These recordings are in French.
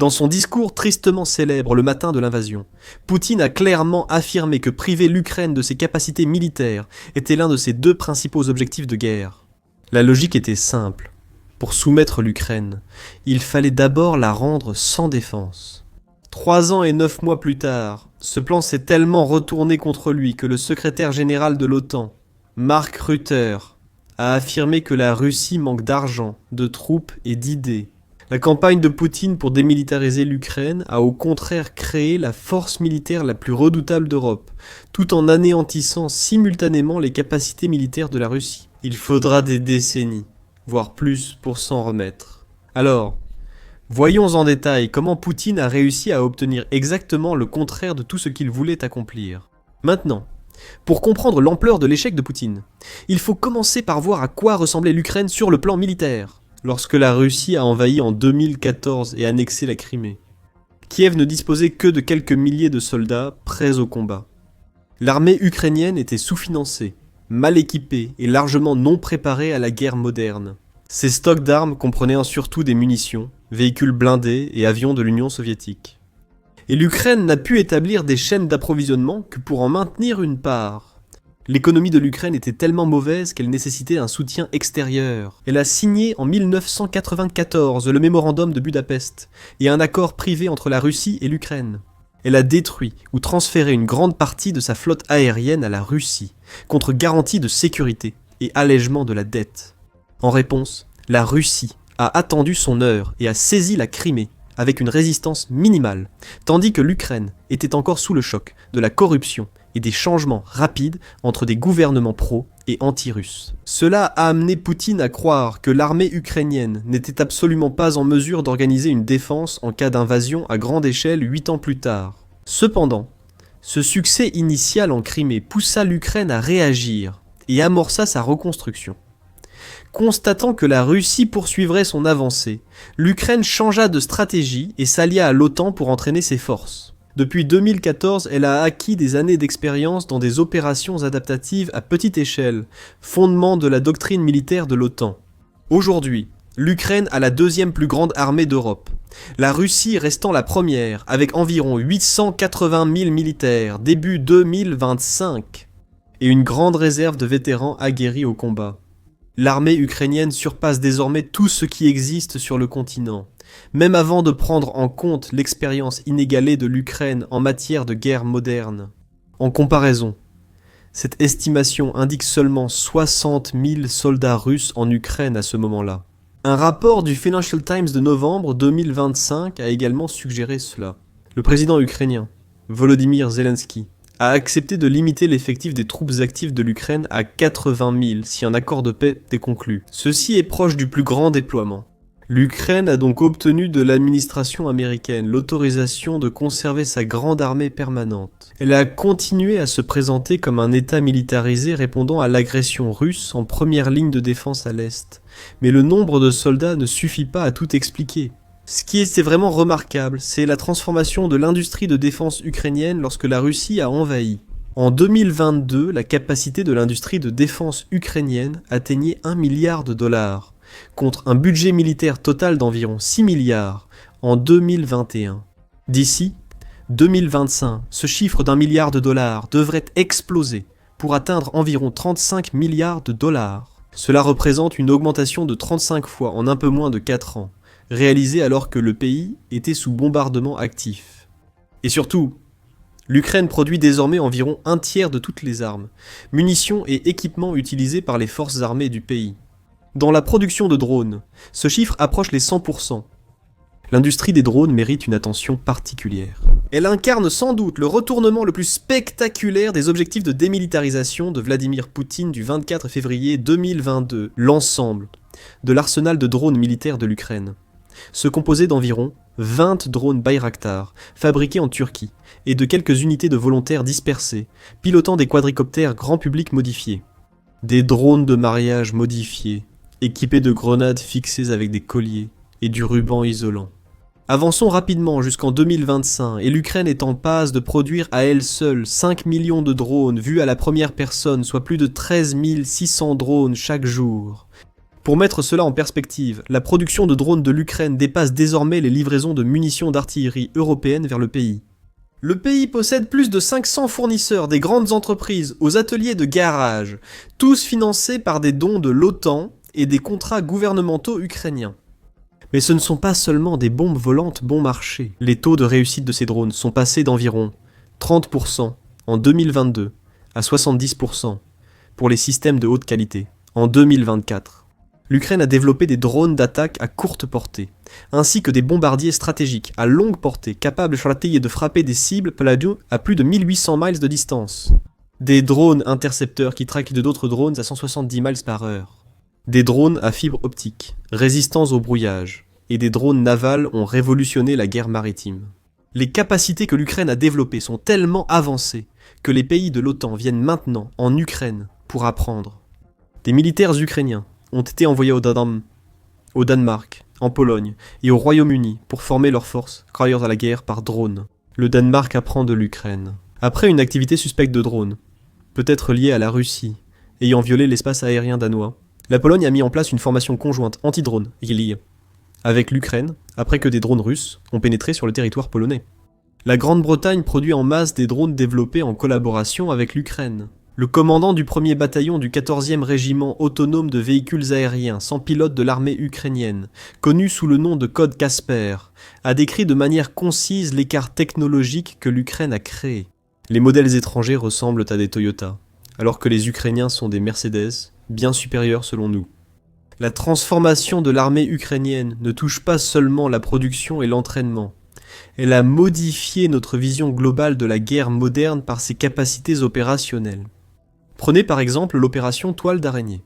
Dans son discours tristement célèbre le matin de l'invasion, Poutine a clairement affirmé que priver l'Ukraine de ses capacités militaires était l'un de ses deux principaux objectifs de guerre. La logique était simple. Pour soumettre l'Ukraine, il fallait d'abord la rendre sans défense. 3 ans et 9 mois plus tard, ce plan s'est tellement retourné contre lui que le secrétaire général de l'OTAN, Mark Rutte, a affirmé que la Russie manque d'argent, de troupes et d'idées. La campagne de Poutine pour démilitariser l'Ukraine a au contraire créé la force militaire la plus redoutable d'Europe, tout en anéantissant simultanément les capacités militaires de la Russie. Il faudra des décennies, voire plus, pour s'en remettre. Alors, voyons en détail comment Poutine a réussi à obtenir exactement le contraire de tout ce qu'il voulait accomplir. Maintenant, pour comprendre l'ampleur de l'échec de Poutine, il faut commencer par voir à quoi ressemblait l'Ukraine sur le plan militaire, lorsque la Russie a envahi en 2014 et annexé la Crimée. Kiev ne disposait que de quelques milliers de soldats prêts au combat. L'armée ukrainienne était sous-financée, mal équipée et largement non préparée à la guerre moderne. Ses stocks d'armes comprenaient surtout des munitions, véhicules blindés et avions de l'Union soviétique. Et l'Ukraine n'a pu établir des chaînes d'approvisionnement que pour en maintenir une part. L'économie de l'Ukraine était tellement mauvaise qu'elle nécessitait un soutien extérieur. Elle a signé en 1994 le mémorandum de Budapest et un accord privé entre la Russie et l'Ukraine. Elle a détruit ou transféré une grande partie de sa flotte aérienne à la Russie, contre garantie de sécurité et allègement de la dette. En réponse, la Russie a attendu son heure et a saisi la Crimée avec une résistance minimale, tandis que l'Ukraine était encore sous le choc de la corruption et des changements rapides entre des gouvernements pro et anti-russes. Cela a amené Poutine à croire que l'armée ukrainienne n'était absolument pas en mesure d'organiser une défense en cas d'invasion à grande échelle 8 ans plus tard. Cependant, ce succès initial en Crimée poussa l'Ukraine à réagir et amorça sa reconstruction. Constatant que la Russie poursuivrait son avancée, l'Ukraine changea de stratégie et s'allia à l'OTAN pour entraîner ses forces. Depuis 2014, elle a acquis des années d'expérience dans des opérations adaptatives à petite échelle, fondement de la doctrine militaire de l'OTAN. Aujourd'hui, l'Ukraine a la deuxième plus grande armée d'Europe, la Russie restant la première, avec environ 880 000 militaires, début 2025, et une grande réserve de vétérans aguerris au combat. L'armée ukrainienne surpasse désormais tout ce qui existe sur le continent, même avant de prendre en compte l'expérience inégalée de l'Ukraine en matière de guerre moderne. En comparaison, cette estimation indique seulement 60 000 soldats russes en Ukraine à ce moment-là. Un rapport du Financial Times de novembre 2025 a également suggéré cela. Le président ukrainien, Volodymyr Zelensky, a accepté de limiter l'effectif des troupes actives de l'Ukraine à 80 000 si un accord de paix est conclu. Ceci est proche du plus grand déploiement. L'Ukraine a donc obtenu de l'administration américaine l'autorisation de conserver sa grande armée permanente. Elle a continué à se présenter comme un État militarisé répondant à l'agression russe en première ligne de défense à l'Est. Mais le nombre de soldats ne suffit pas à tout expliquer. Ce qui était vraiment remarquable, c'est la transformation de l'industrie de défense ukrainienne lorsque la Russie a envahi. En 2022, la capacité de l'industrie de défense ukrainienne atteignait 1 milliard de dollars, contre un budget militaire total d'environ 6 milliards en 2021. D'ici 2025, ce chiffre d'1 milliard de dollars devrait exploser pour atteindre environ 35 milliards de dollars. Cela représente une augmentation de 35 fois en un peu moins de 4 ans. Réalisé alors que le pays était sous bombardement actif. Et surtout, l'Ukraine produit désormais environ un tiers de toutes les armes, munitions et équipements utilisés par les forces armées du pays. Dans la production de drones, ce chiffre approche les 100%. L'industrie des drones mérite une attention particulière. Elle incarne sans doute le retournement le plus spectaculaire des objectifs de démilitarisation de Vladimir Poutine du 24 février 2022, l'ensemble de l'arsenal de drones militaires de l'Ukraine. Se composait d'environ 20 drones Bayraktar, fabriqués en Turquie, et de quelques unités de volontaires dispersés, pilotant des quadricoptères grand public modifiés. Des drones de mariage modifiés, équipés de grenades fixées avec des colliers et du ruban isolant. Avançons rapidement jusqu'en 2025, et l'Ukraine est en passe de produire à elle seule 5 millions de drones vus à la première personne, soit plus de 13 600 drones chaque jour. Pour mettre cela en perspective, la production de drones de l'Ukraine dépasse désormais les livraisons de munitions d'artillerie européennes vers le pays. Le pays possède plus de 500 fournisseurs des grandes entreprises aux ateliers de garage, tous financés par des dons de l'OTAN et des contrats gouvernementaux ukrainiens. Mais ce ne sont pas seulement des bombes volantes bon marché. Les taux de réussite de ces drones sont passés d'environ 30% en 2022 à 70% pour les systèmes de haute qualité en 2024. L'Ukraine a développé des drones d'attaque à courte portée, ainsi que des bombardiers stratégiques à longue portée capables de frapper des cibles Palladio à plus de 1800 miles de distance. Des drones intercepteurs qui traquent d'autres drones à 170 miles par heure. Des drones à fibre optique, résistants au brouillage, et des drones navals ont révolutionné la guerre maritime. Les capacités que l'Ukraine a développées sont tellement avancées que les pays de l'OTAN viennent maintenant en Ukraine pour apprendre. Des militaires ukrainiens ont été envoyés au Danemark, en Pologne et au Royaume-Uni pour former leurs forces croyeurs à la guerre par drone. Le Danemark apprend de l'Ukraine. Après une activité suspecte de drone, peut-être liée à la Russie, ayant violé l'espace aérien danois, la Pologne a mis en place une formation conjointe anti-drone, avec l'Ukraine, après que des drones russes ont pénétré sur le territoire polonais. La Grande-Bretagne produit en masse des drones développés en collaboration avec l'Ukraine. Le commandant du 1er bataillon du 14e régiment autonome de véhicules aériens sans pilote de l'armée ukrainienne, connu sous le nom de code Casper, a décrit de manière concise l'écart technologique que l'Ukraine a créé. Les modèles étrangers ressemblent à des Toyota, alors que les Ukrainiens sont des Mercedes, bien supérieurs selon nous. La transformation de l'armée ukrainienne ne touche pas seulement la production et l'entraînement. Elle a modifié notre vision globale de la guerre moderne par ses capacités opérationnelles. Prenez par exemple l'opération Toile d'araignée.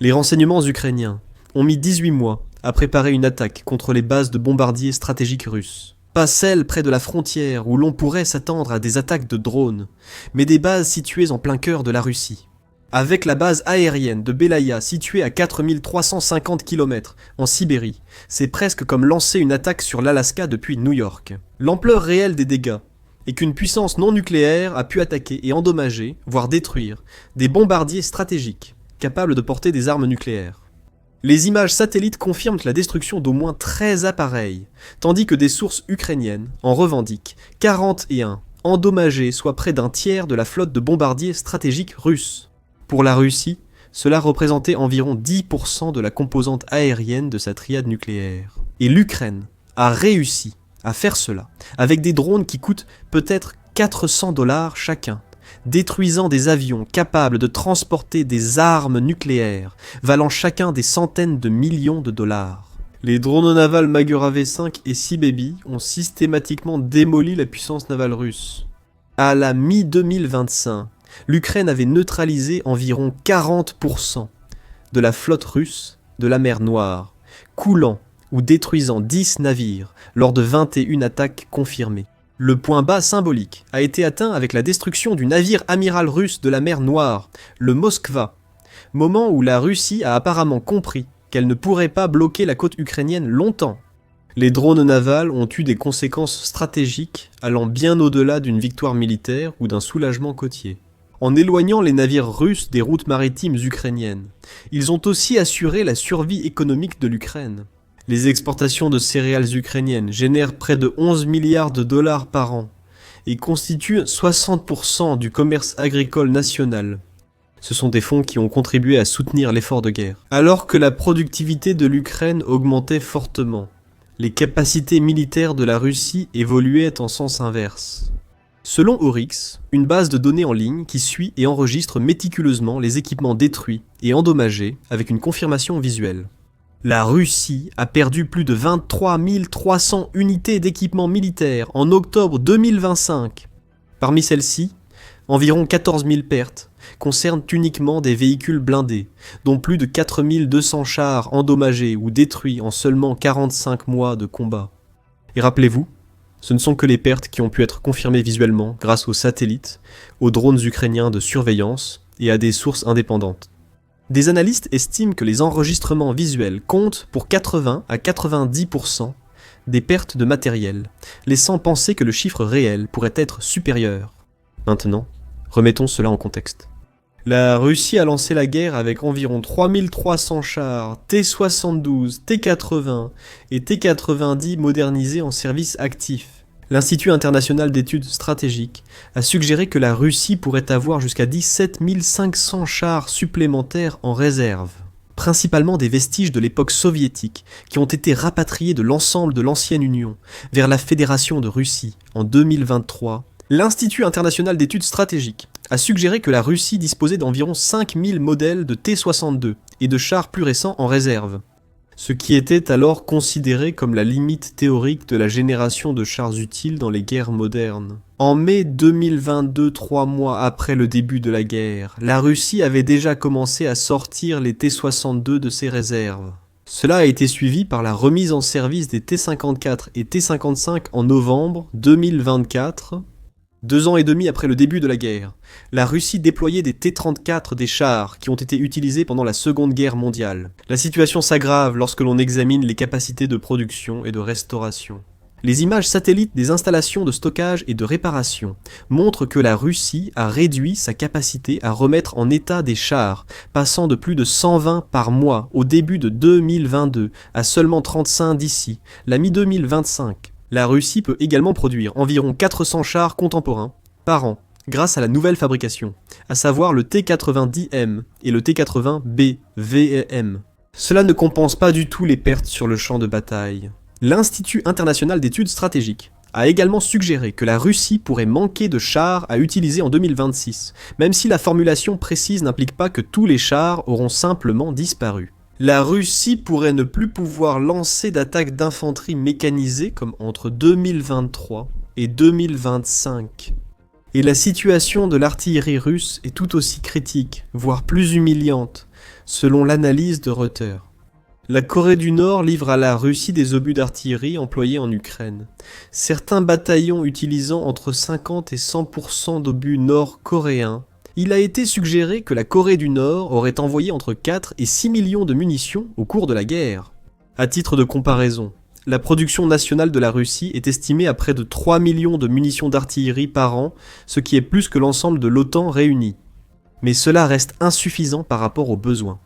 Les renseignements ukrainiens ont mis 18 mois à préparer une attaque contre les bases de bombardiers stratégiques russes. Pas celles près de la frontière où l'on pourrait s'attendre à des attaques de drones, mais des bases situées en plein cœur de la Russie. Avec la base aérienne de Belaya située à 4350 km en Sibérie, c'est presque comme lancer une attaque sur l'Alaska depuis New York. L'ampleur réelle des dégâts est qu'une puissance non nucléaire a pu attaquer et endommager, voire détruire, des bombardiers stratégiques, capables de porter des armes nucléaires. Les images satellites confirment la destruction d'au moins 13 appareils, tandis que des sources ukrainiennes en revendiquent 41, endommagés, soit près d'un tiers de la flotte de bombardiers stratégiques russes. Pour la Russie, cela représentait environ 10% de la composante aérienne de sa triade nucléaire. Et l'Ukraine a réussi à faire cela, avec des drones qui coûtent peut-être 400 $ chacun, détruisant des avions capables de transporter des armes nucléaires, valant chacun des centaines de millions de dollars. Les drones navals Magura V5 et Sea Baby ont systématiquement démoli la puissance navale russe. À la mi-2025, l'Ukraine avait neutralisé environ 40% de la flotte russe de la mer Noire, coulant ou détruisant 10 navires lors de 21 attaques confirmées. Le point bas symbolique a été atteint avec la destruction du navire amiral russe de la mer Noire, le Moskva, moment où la Russie a apparemment compris qu'elle ne pourrait pas bloquer la côte ukrainienne longtemps. Les drones navals ont eu des conséquences stratégiques allant bien au-delà d'une victoire militaire ou d'un soulagement côtier. En éloignant les navires russes des routes maritimes ukrainiennes, ils ont aussi assuré la survie économique de l'Ukraine. Les exportations de céréales ukrainiennes génèrent près de 11 milliards de dollars par an et constituent 60% du commerce agricole national. Ce sont des fonds qui ont contribué à soutenir l'effort de guerre. Alors que la productivité de l'Ukraine augmentait fortement, les capacités militaires de la Russie évoluaient en sens inverse. Selon Oryx, une base de données en ligne qui suit et enregistre méticuleusement les équipements détruits et endommagés avec une confirmation visuelle. La Russie a perdu plus de 23 300 unités d'équipements militaires en octobre 2025. Parmi celles-ci, environ 14 000 pertes concernent uniquement des véhicules blindés, dont plus de 4 200 chars endommagés ou détruits en seulement 45 mois de combat. Et rappelez-vous, ce ne sont que les pertes qui ont pu être confirmées visuellement grâce aux satellites, aux drones ukrainiens de surveillance et à des sources indépendantes. Des analystes estiment que les enregistrements visuels comptent pour 80 à 90% des pertes de matériel, laissant penser que le chiffre réel pourrait être supérieur. Maintenant, remettons cela en contexte. La Russie a lancé la guerre avec environ 3300 chars T-72, T-80 et T-90 modernisés en service actif. L'Institut international d'études stratégiques a suggéré que la Russie pourrait avoir jusqu'à 17 500 chars supplémentaires en réserve, principalement des vestiges de l'époque soviétique qui ont été rapatriés de l'ensemble de l'ancienne Union vers la Fédération de Russie en 2023. L'Institut international d'études stratégiques a suggéré que la Russie disposait d'environ 5000 modèles de T-62 et de chars plus récents en réserve, ce qui était alors considéré comme la limite théorique de la génération de chars utiles dans les guerres modernes. En mai 2022, 3 mois après le début de la guerre, la Russie avait déjà commencé à sortir les T-62 de ses réserves. Cela a été suivi par la remise en service des T-54 et T-55 en novembre 2024. 2 ans et demi après le début de la guerre, la Russie déployait des T-34, des chars qui ont été utilisés pendant la Seconde Guerre mondiale. La situation s'aggrave lorsque l'on examine les capacités de production et de restauration. Les images satellites des installations de stockage et de réparation montrent que la Russie a réduit sa capacité à remettre en état des chars, passant de plus de 120 par mois au début de 2022 à seulement 35 d'ici, la mi-2025. La Russie peut également produire environ 400 chars contemporains par an, grâce à la nouvelle fabrication, à savoir le T-90M et le T-80B VEM. Cela ne compense pas du tout les pertes sur le champ de bataille. L'Institut international d'études stratégiques a également suggéré que la Russie pourrait manquer de chars à utiliser en 2026, même si la formulation précise n'implique pas que tous les chars auront simplement disparu. La Russie pourrait ne plus pouvoir lancer d'attaques d'infanterie mécanisée comme entre 2023 et 2025. Et la situation de l'artillerie russe est tout aussi critique, voire plus humiliante, selon l'analyse de Reuters. La Corée du Nord livre à la Russie des obus d'artillerie employés en Ukraine. Certains bataillons utilisant entre 50 et 100% d'obus nord-coréens. Il a été suggéré que la Corée du Nord aurait envoyé entre 4 et 6 millions de munitions au cours de la guerre. À titre de comparaison, la production nationale de la Russie est estimée à près de 3 millions de munitions d'artillerie par an, ce qui est plus que l'ensemble de l'OTAN réuni. Mais cela reste insuffisant par rapport aux besoins.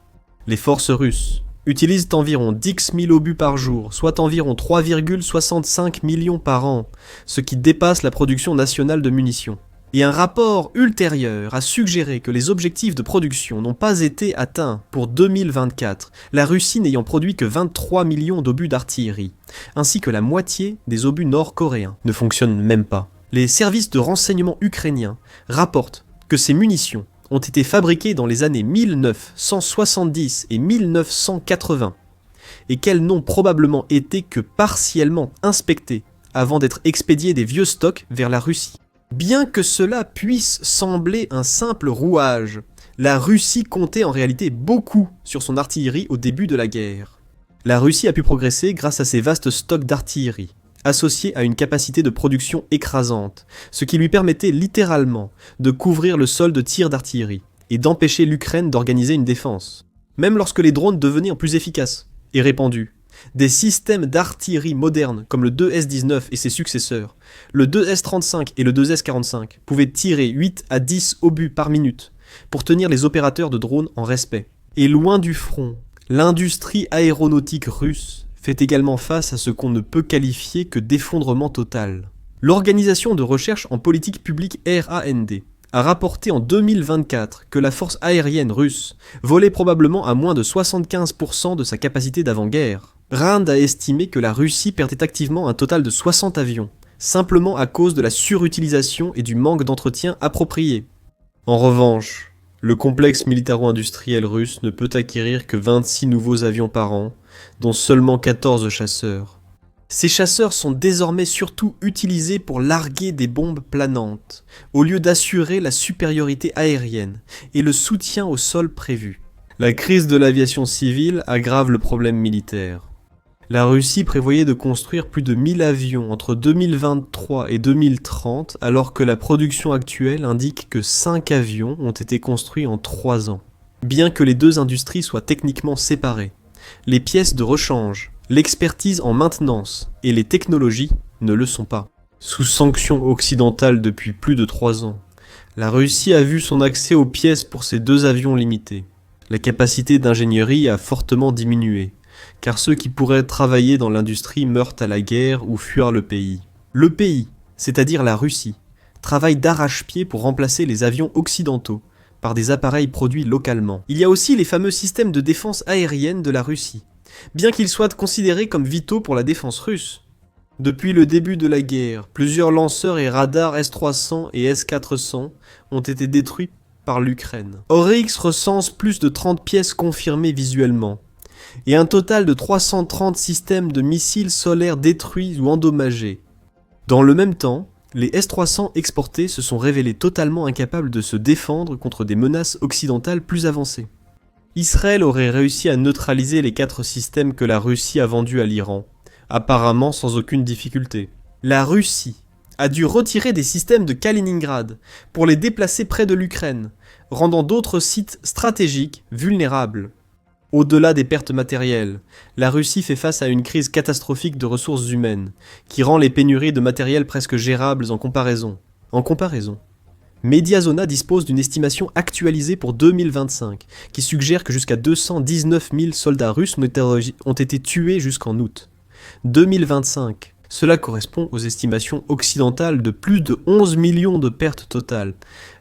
Les forces russes utilisent environ 10 000 obus par jour, soit environ 3,65 millions par an, ce qui dépasse la production nationale de munitions. Et un rapport ultérieur a suggéré que les objectifs de production n'ont pas été atteints pour 2024, la Russie n'ayant produit que 23 millions d'obus d'artillerie, ainsi que la moitié des obus nord-coréens ne fonctionnent même pas. Les services de renseignement ukrainiens rapportent que ces munitions ont été fabriquées dans les années 1970 et 1980, et qu'elles n'ont probablement été que partiellement inspectées avant d'être expédiées des vieux stocks vers la Russie. Bien que cela puisse sembler un simple rouage, la Russie comptait en réalité beaucoup sur son artillerie au début de la guerre. La Russie a pu progresser grâce à ses vastes stocks d'artillerie, associés à une capacité de production écrasante, ce qui lui permettait littéralement de couvrir le sol de tirs d'artillerie et d'empêcher l'Ukraine d'organiser une défense. Même lorsque les drones devenaient plus efficaces et répandus, des systèmes d'artillerie modernes comme le 2S-19 et ses successeurs, le 2S-35 et le 2S-45 pouvaient tirer 8 à 10 obus par minute pour tenir les opérateurs de drones en respect. Et loin du front, l'industrie aéronautique russe fait également face à ce qu'on ne peut qualifier que d'effondrement total. L'organisation de recherche en politique publique RAND a rapporté en 2024 que la force aérienne russe volait probablement à moins de 75% de sa capacité d'avant-guerre. RAND a estimé que la Russie perdait activement un total de 60 avions, simplement à cause de la surutilisation et du manque d'entretien approprié. En revanche, le complexe militaro-industriel russe ne peut acquérir que 26 nouveaux avions par an, dont seulement 14 chasseurs. Ces chasseurs sont désormais surtout utilisés pour larguer des bombes planantes, au lieu d'assurer la supériorité aérienne et le soutien au sol prévu. La crise de l'aviation civile aggrave le problème militaire. La Russie prévoyait de construire plus de 1000 avions entre 2023 et 2030, alors que la production actuelle indique que 5 avions ont été construits en 3 ans. Bien que les deux industries soient techniquement séparées, les pièces de rechange, l'expertise en maintenance et les technologies ne le sont pas. Sous sanctions occidentales depuis plus de 3 ans, La Russie a vu son accès aux pièces pour ses 2 avions limité. La capacité d'ingénierie a fortement diminué, car ceux qui pourraient travailler dans l'industrie meurent à la guerre ou fuient le pays. Le pays, c'est-à-dire la Russie, travaille d'arrache-pied pour remplacer les avions occidentaux par des appareils produits localement. Il y a aussi les fameux systèmes de défense aérienne de la Russie, bien qu'ils soient considérés comme vitaux pour la défense russe. Depuis le début de la guerre, plusieurs lanceurs et radars S-300 et S-400 ont été détruits par l'Ukraine. Oryx recense plus de 30 pièces confirmées visuellement, et un total de 330 systèmes de missiles solaires détruits ou endommagés. Dans le même temps, les S-300 exportés se sont révélés totalement incapables de se défendre contre des menaces occidentales plus avancées. Israël aurait réussi à neutraliser les 4 systèmes que la Russie a vendus à l'Iran, apparemment sans aucune difficulté. La Russie a dû retirer des systèmes de Kaliningrad pour les déplacer près de l'Ukraine, rendant d'autres sites stratégiques vulnérables. Au-delà des pertes matérielles, la Russie fait face à une crise catastrophique de ressources humaines, qui rend les pénuries de matériel presque gérables en comparaison. Mediazona dispose d'une estimation actualisée pour 2025, qui suggère que jusqu'à 219 000 soldats russes ont été tués jusqu'en août. 2025, cela correspond aux estimations occidentales de plus de 11 millions de pertes totales,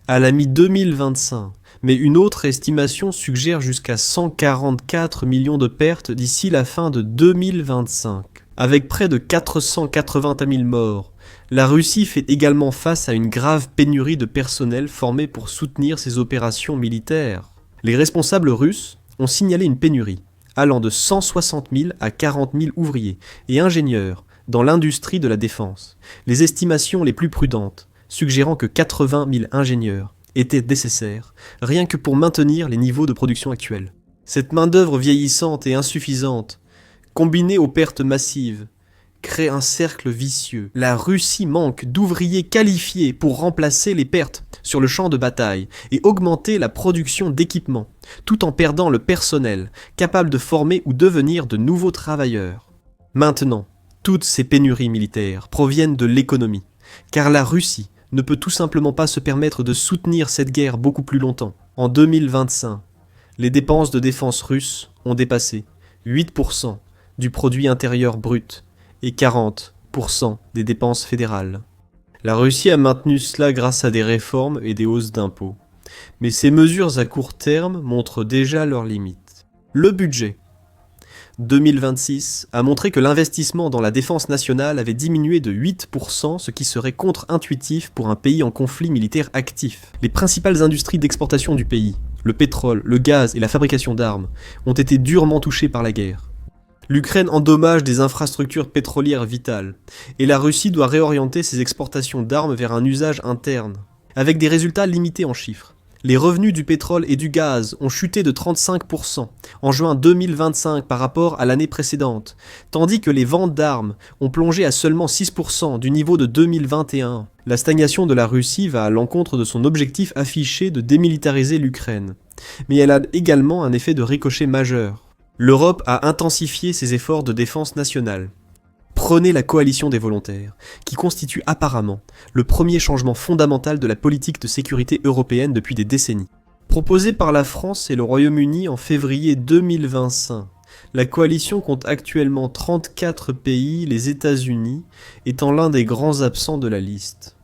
à la mi-2025. Mais une autre estimation suggère jusqu'à 144 millions de pertes d'ici la fin de 2025. Avec près de 480 000 morts, la Russie fait également face à une grave pénurie de personnel formé pour soutenir ses opérations militaires. Les responsables russes ont signalé une pénurie, allant de 160 000 à 40 000 ouvriers et ingénieurs dans l'industrie de la défense. Les estimations les plus prudentes, suggérant que 80 000 ingénieurs était nécessaire, rien que pour maintenir les niveaux de production actuels. Cette main-d'œuvre vieillissante et insuffisante, combinée aux pertes massives, crée un cercle vicieux. La Russie manque d'ouvriers qualifiés pour remplacer les pertes sur le champ de bataille et augmenter la production d'équipements, tout en perdant le personnel capable de former ou devenir de nouveaux travailleurs. Maintenant, toutes ces pénuries militaires proviennent de l'économie, car la Russie ne peut tout simplement pas se permettre de soutenir cette guerre beaucoup plus longtemps. En 2025, les dépenses de défense russes ont dépassé 8% du produit intérieur brut et 40% des dépenses fédérales. La Russie a maintenu cela grâce à des réformes et des hausses d'impôts. Mais ces mesures à court terme montrent déjà leurs limites. Le budget 2026 a montré que l'investissement dans la défense nationale avait diminué de 8%, ce qui serait contre-intuitif pour un pays en conflit militaire actif. Les principales industries d'exportation du pays, le pétrole, le gaz et la fabrication d'armes, ont été durement touchées par la guerre. L'Ukraine endommage des infrastructures pétrolières vitales, et la Russie doit réorienter ses exportations d'armes vers un usage interne, avec des résultats limités en chiffres. Les revenus du pétrole et du gaz ont chuté de 35% en juin 2025 par rapport à l'année précédente, tandis que les ventes d'armes ont plongé à seulement 6% du niveau de 2021. La stagnation de la Russie va à l'encontre de son objectif affiché de démilitariser l'Ukraine, mais elle a également un effet de ricochet majeur. L'Europe a intensifié ses efforts de défense nationale. Prenez la coalition des volontaires, qui constitue apparemment le premier changement fondamental de la politique de sécurité européenne depuis des décennies. Proposée par la France et le Royaume-Uni en février 2025, la coalition compte actuellement 34 pays, les États-Unis étant l'un des grands absents de la liste.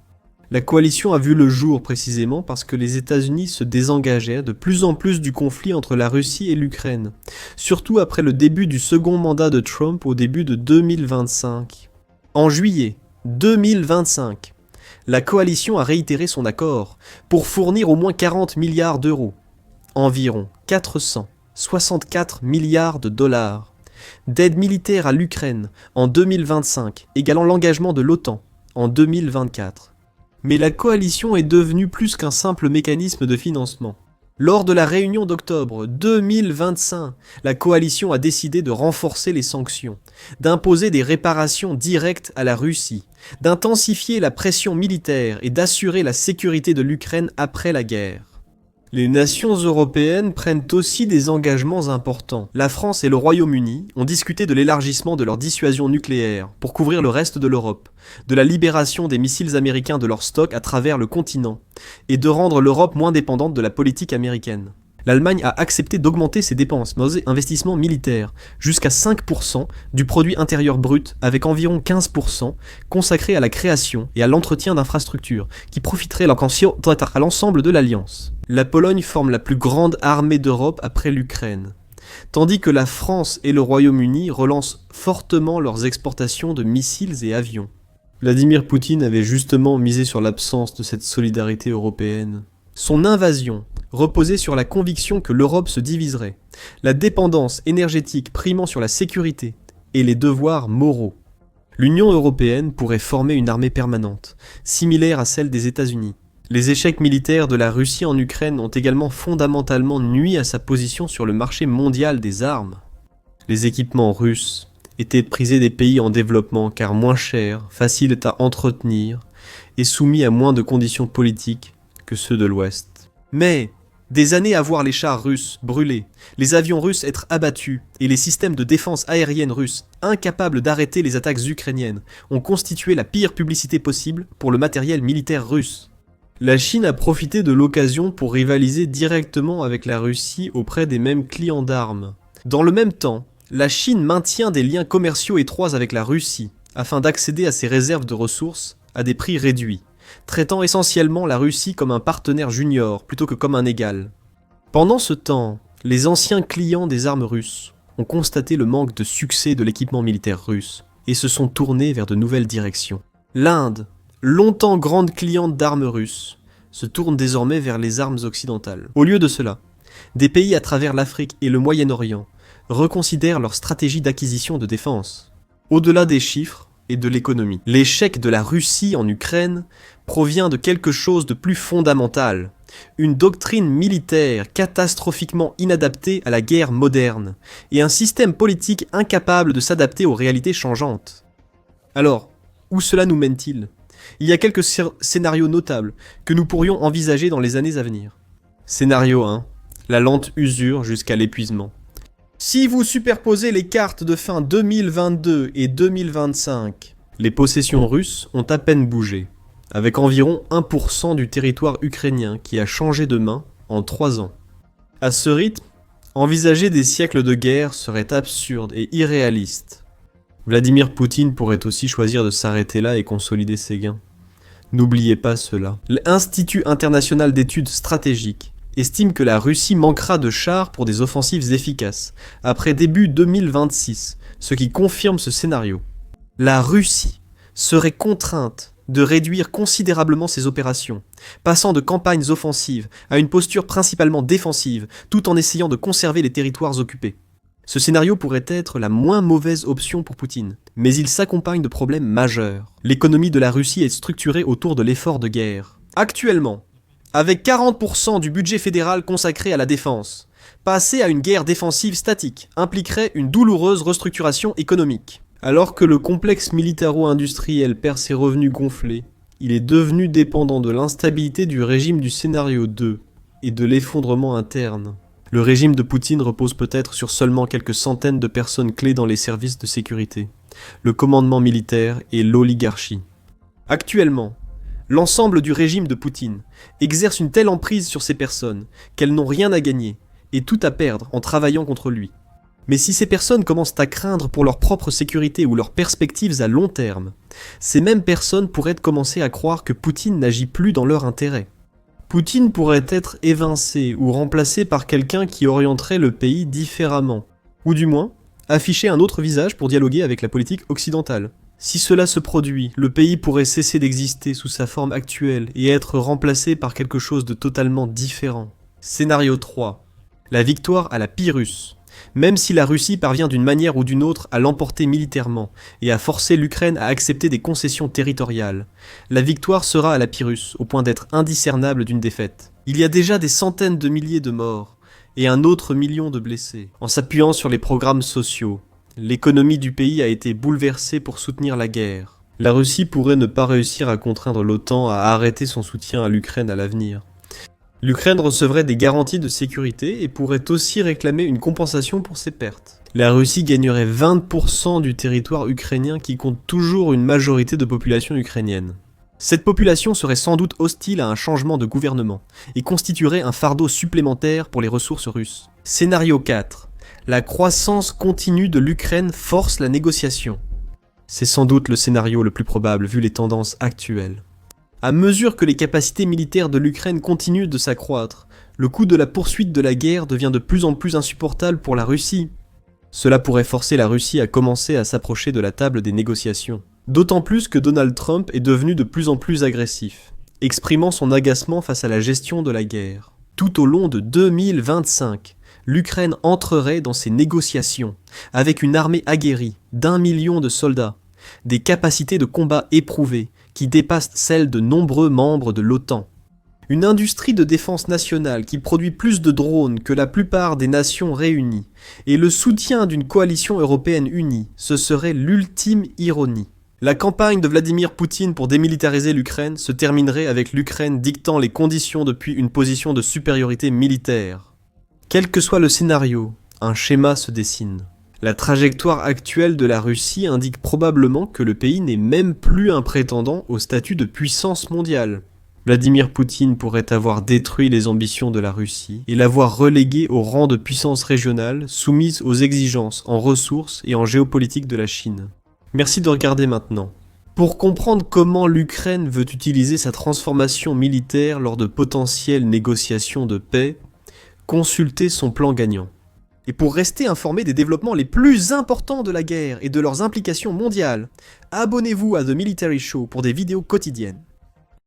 La coalition a vu le jour précisément parce que les États-Unis se désengageaient de plus en plus du conflit entre la Russie et l'Ukraine, surtout après le début du second mandat de Trump au début de 2025. En juillet 2025, la coalition a réitéré son accord pour fournir au moins 40 milliards d'euros, environ 464 milliards de dollars, d'aide militaire à l'Ukraine en 2025, égalant l'engagement de l'OTAN en 2024. Mais la coalition est devenue plus qu'un simple mécanisme de financement. Lors de la réunion d'octobre 2025, la coalition a décidé de renforcer les sanctions, d'imposer des réparations directes à la Russie, d'intensifier la pression militaire et d'assurer la sécurité de l'Ukraine après la guerre. Les nations européennes prennent aussi des engagements importants. La France et le Royaume-Uni ont discuté de l'élargissement de leur dissuasion nucléaire pour couvrir le reste de l'Europe, de la libération des missiles américains de leur stock à travers le continent, et de rendre l'Europe moins dépendante de la politique américaine. L'Allemagne a accepté d'augmenter ses dépenses, investissements militaires, jusqu'à 5% du produit intérieur brut, avec environ 15% consacrés à la création et à l'entretien d'infrastructures, qui profiteraient à l'ensemble de l'Alliance. La Pologne forme la plus grande armée d'Europe après l'Ukraine, tandis que la France et le Royaume-Uni relancent fortement leurs exportations de missiles et avions. Vladimir Poutine avait justement misé sur l'absence de cette solidarité européenne. Son invasion reposait sur la conviction que l'Europe se diviserait, la dépendance énergétique primant sur la sécurité et les devoirs moraux. L'Union européenne pourrait former une armée permanente, similaire à celle des États-Unis. Les échecs militaires de la Russie en Ukraine ont également fondamentalement nui à sa position sur le marché mondial des armes. Les équipements russes étaient prisés des pays en développement car moins chers, faciles à entretenir et soumis à moins de conditions politiques que ceux de l'Ouest. Mais des années à voir les chars russes brûler, les avions russes être abattus et les systèmes de défense aérienne russes incapables d'arrêter les attaques ukrainiennes ont constitué la pire publicité possible pour le matériel militaire russe. La Chine a profité de l'occasion pour rivaliser directement avec la Russie auprès des mêmes clients d'armes. Dans le même temps, la Chine maintient des liens commerciaux étroits avec la Russie afin d'accéder à ses réserves de ressources à des prix réduits, traitant essentiellement la Russie comme un partenaire junior plutôt que comme un égal. Pendant ce temps, les anciens clients des armes russes ont constaté le manque de succès de l'équipement militaire russe et se sont tournés vers de nouvelles directions. L'Inde, longtemps grande cliente d'armes russes, se tourne désormais vers les armes occidentales. Au lieu de cela, des pays à travers l'Afrique et le Moyen-Orient reconsidèrent leur stratégie d'acquisition de défense. Au-delà des chiffres et de l'économie, l'échec de la Russie en Ukraine provient de quelque chose de plus fondamental, une doctrine militaire catastrophiquement inadaptée à la guerre moderne, et un système politique incapable de s'adapter aux réalités changeantes. Alors, où cela nous mène-t-il ? Il y a quelques scénarios notables que nous pourrions envisager dans les années à venir. Scénario 1. La lente usure jusqu'à l'épuisement. Si vous superposez les cartes de fin 2022 et 2025, les possessions russes ont à peine bougé, avec environ 1% du territoire ukrainien qui a changé de main en 3 ans. À ce rythme, envisager des siècles de guerre serait absurde et irréaliste. Vladimir Poutine pourrait aussi choisir de s'arrêter là et consolider ses gains. N'oubliez pas cela. L'Institut international d'études stratégiques estime que la Russie manquera de chars pour des offensives efficaces, après début 2026, ce qui confirme ce scénario. La Russie serait contrainte de réduire considérablement ses opérations, passant de campagnes offensives à une posture principalement défensive, tout en essayant de conserver les territoires occupés. Ce scénario pourrait être la moins mauvaise option pour Poutine, mais il s'accompagne de problèmes majeurs. L'économie de la Russie est structurée autour de l'effort de guerre. Actuellement, avec 40% du budget fédéral consacré à la défense, passer à une guerre défensive statique impliquerait une douloureuse restructuration économique. Alors que le complexe militaro-industriel perd ses revenus gonflés, il est devenu dépendant de l'instabilité du régime du scénario 2 et de l'effondrement interne. Le régime de Poutine repose peut-être sur seulement quelques centaines de personnes clés dans les services de sécurité, le commandement militaire et l'oligarchie. Actuellement, l'ensemble du régime de Poutine exerce une telle emprise sur ces personnes qu'elles n'ont rien à gagner et tout à perdre en travaillant contre lui. Mais si ces personnes commencent à craindre pour leur propre sécurité ou leurs perspectives à long terme, ces mêmes personnes pourraient commencer à croire que Poutine n'agit plus dans leur intérêt. Poutine pourrait être évincé ou remplacé par quelqu'un qui orienterait le pays différemment, ou du moins afficher un autre visage pour dialoguer avec la politique occidentale. Si cela se produit, le pays pourrait cesser d'exister sous sa forme actuelle et être remplacé par quelque chose de totalement différent. Scénario 3. La victoire à la Pyrrhus. Même si la Russie parvient d'une manière ou d'une autre à l'emporter militairement et à forcer l'Ukraine à accepter des concessions territoriales, la victoire sera à la Pyrrhus, au point d'être indiscernable d'une défaite. Il y a déjà des centaines de milliers de morts et un autre million de blessés. En s'appuyant sur les programmes sociaux, l'économie du pays a été bouleversée pour soutenir la guerre. La Russie pourrait ne pas réussir à contraindre l'OTAN à arrêter son soutien à l'Ukraine à l'avenir. L'Ukraine recevrait des garanties de sécurité et pourrait aussi réclamer une compensation pour ses pertes. La Russie gagnerait 20% du territoire ukrainien qui compte toujours une majorité de population ukrainienne. Cette population serait sans doute hostile à un changement de gouvernement et constituerait un fardeau supplémentaire pour les ressources russes. Scénario 4. La croissance continue de l'Ukraine force la négociation. C'est sans doute le scénario le plus probable vu les tendances actuelles. À mesure que les capacités militaires de l'Ukraine continuent de s'accroître, le coût de la poursuite de la guerre devient de plus en plus insupportable pour la Russie. Cela pourrait forcer la Russie à commencer à s'approcher de la table des négociations. D'autant plus que Donald Trump est devenu de plus en plus agressif, exprimant son agacement face à la gestion de la guerre. Tout au long de 2025, l'Ukraine entrerait dans ces négociations, avec une armée aguerrie d'1 million de soldats, des capacités de combat éprouvées, qui dépassent celles de nombreux membres de l'OTAN. Une industrie de défense nationale qui produit plus de drones que la plupart des nations réunies, et le soutien d'une coalition européenne unie, ce serait l'ultime ironie. La campagne de Vladimir Poutine pour démilitariser l'Ukraine se terminerait avec l'Ukraine dictant les conditions depuis une position de supériorité militaire. Quel que soit le scénario, un schéma se dessine. La trajectoire actuelle de la Russie indique probablement que le pays n'est même plus un prétendant au statut de puissance mondiale. Vladimir Poutine pourrait avoir détruit les ambitions de la Russie et l'avoir relégué au rang de puissance régionale soumise aux exigences en ressources et en géopolitique de la Chine. Merci de regarder maintenant. Pour comprendre comment l'Ukraine veut utiliser sa transformation militaire lors de potentielles négociations de paix, consultez son plan gagnant. Et pour rester informé des développements les plus importants de la guerre et de leurs implications mondiales, abonnez-vous à The Military Show pour des vidéos quotidiennes.